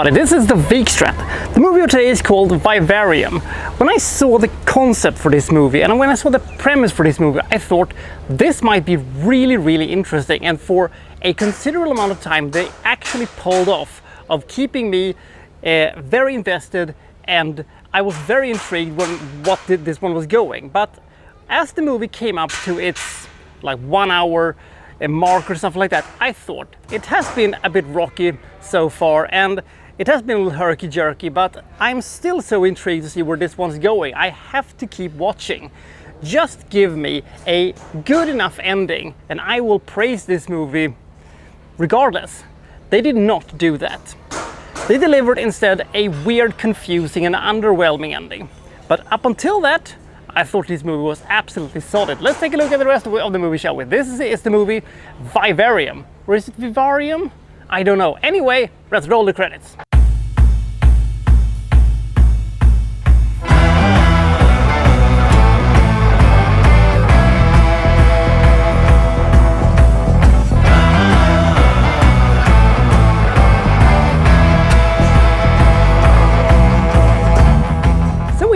everybody, this is the Vikstrand. The movie of today is called Vivarium. When I saw the concept for this movie and when I saw the premise for this movie, I thought this might be really interesting, and for a considerable amount of time they actually pulled off of keeping me very invested, and I was very intrigued when this one was going. But as the movie came up to its like 1 hour mark or something like that, I thought it has been a bit rocky so far and it has been a little herky-jerky, but I'm still so intrigued to see where this one's going. I have to keep watching. Just give me a good enough ending and I will praise this movie regardless. They did not do that. They delivered instead a weird, confusing and underwhelming ending. But up until that, I thought this movie was absolutely solid. Let's take a look at the rest of the movie, shall we? This is the movie Vivarium. Or is it Vivarium? I don't know. Anyway, let's roll the credits.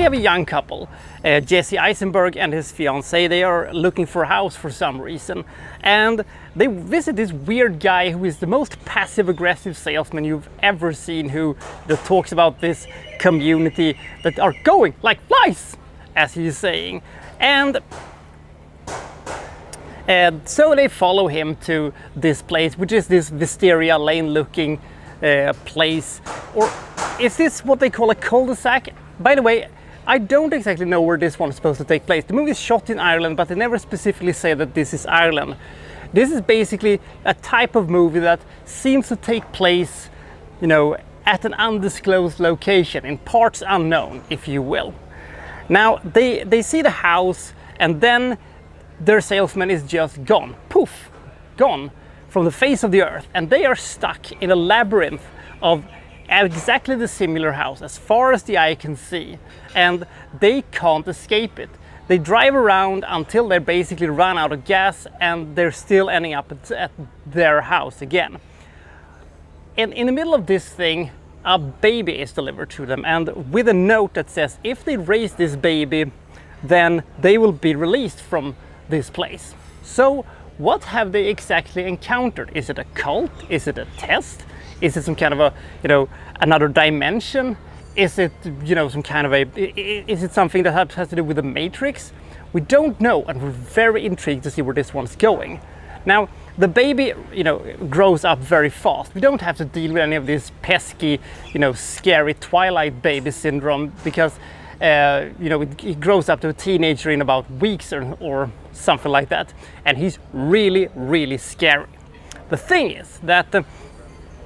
A young couple, Jesse Eisenberg and his fiancée. They are looking for a house for some reason, and they visit this weird guy who is the most passive-aggressive salesman you've ever seen, who talks about this community that are going like flies, as he's saying. And so they follow him to this place, which is this Wisteria Lane looking place. Or is this what they call a cul-de-sac? By the way, I don't exactly know where this one is supposed to take place. The movie is shot in Ireland, but they never specifically say that this is Ireland. This is basically a type of movie that seems to take place, you know, at an undisclosed location, in parts unknown, if you will. Now, they see the house, and then their salesman is just gone. Poof! Gone from the face of the earth. And they are stuck in a labyrinth of exactly the similar house as far as the eye can see, and they can't escape it. They drive around until they basically run out of gas, and they're still ending up at their house again. And in the middle of this thing, a baby is delivered to them, and with a note that says if they raise this baby, then they will be released from this place. So what have they exactly encountered? Is it a cult? Is it a test? Is it some kind of a, you know, another dimension? Is it, you know, some kind of is it something that has to do with the Matrix? We don't know, and we're very intrigued to see where this one's going. Now, the baby, you know, grows up very fast. We don't have to deal with any of this pesky, you know, scary Twilight baby syndrome, because, you know, it grows up to a teenager in about weeks or something like that. And he's really scary. The thing is that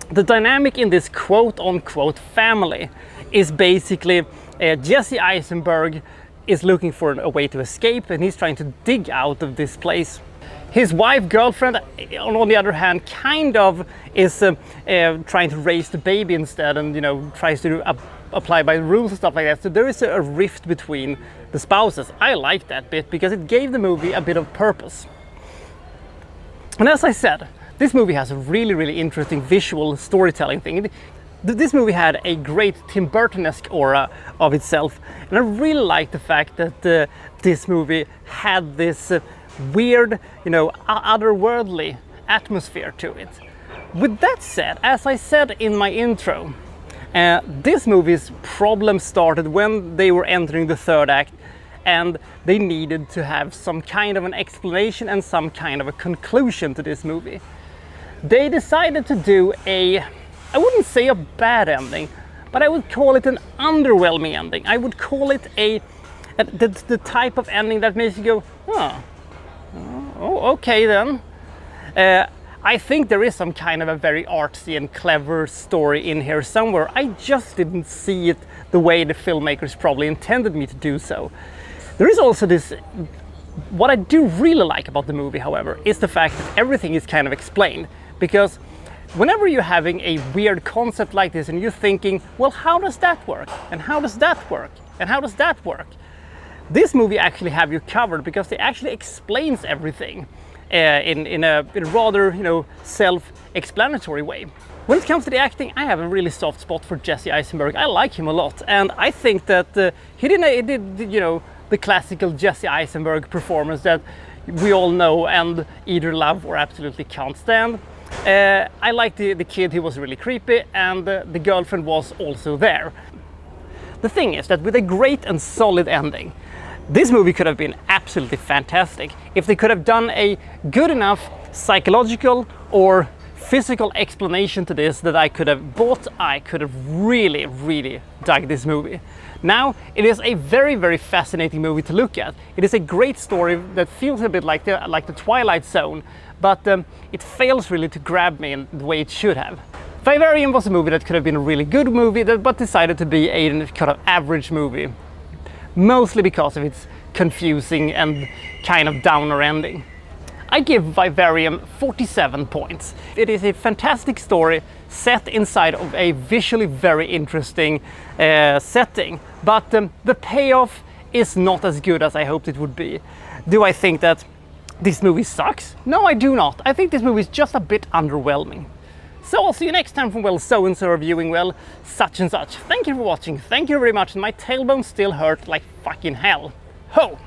the dynamic in this quote-unquote family is basically Jesse Eisenberg is looking for a way to escape, and he's trying to dig out of this place. His wife, girlfriend, on the other hand, kind of is trying to raise the baby instead, and, you know, tries to apply by rules and stuff like that. So there is a rift between the spouses. I like that bit because it gave the movie a bit of purpose. And as I said, this movie has a really interesting visual storytelling thing. This movie had a great Tim Burton-esque aura of itself, and I really like the fact that this movie had this weird, you know, otherworldly atmosphere to it. With that said, as I said in my intro, this movie's problem started when they were entering the third act, and they needed to have some kind of an explanation and some kind of a conclusion to this movie. They decided to do I wouldn't say a bad ending, but I would call it an underwhelming ending. I would call it the type of ending that makes you go, oh, okay then. I think there is some kind of a very artsy and clever story in here somewhere. I just didn't see it the way the filmmakers probably intended me to do so. There is also this, what I do really like about the movie, however, is the fact that everything is kind of explained. Because whenever you're having a weird concept like this and you're thinking, well, how does that work? And how does that work? And how does that work? This movie actually have you covered, because it actually explains everything in a rather, you know, self-explanatory way. When it comes to the acting, I have a really soft spot for Jesse Eisenberg. I like him a lot, and I think that he did, you know, the classical Jesse Eisenberg performance that we all know and either love or absolutely can't stand. I liked the kid, he was really creepy, and the girlfriend was also there. The thing is that with a great and solid ending, this movie could have been absolutely fantastic if they could have done a good enough psychological or physical explanation to this that I could have bought. I could have really, really dug this movie. Now, it is a very, very fascinating movie to look at. It is a great story that feels a bit like the Twilight Zone, but it fails really to grab me in the way it should have. Vivarium was a movie that could have been a really good movie, but decided to be a kind of average movie, mostly because of its confusing and kind of downer ending. I give Vivarium 47 points. It is a fantastic story set inside of a visually very interesting setting, but the payoff is not as good as I hoped it would be. Do I think that this movie sucks? No, I do not. I think this movie is just a bit underwhelming. So I'll see you next time from, well, so-and-so reviewing, well, such and such. Thank you for watching, thank you very much, and my tailbone still hurt like fucking hell. Ho!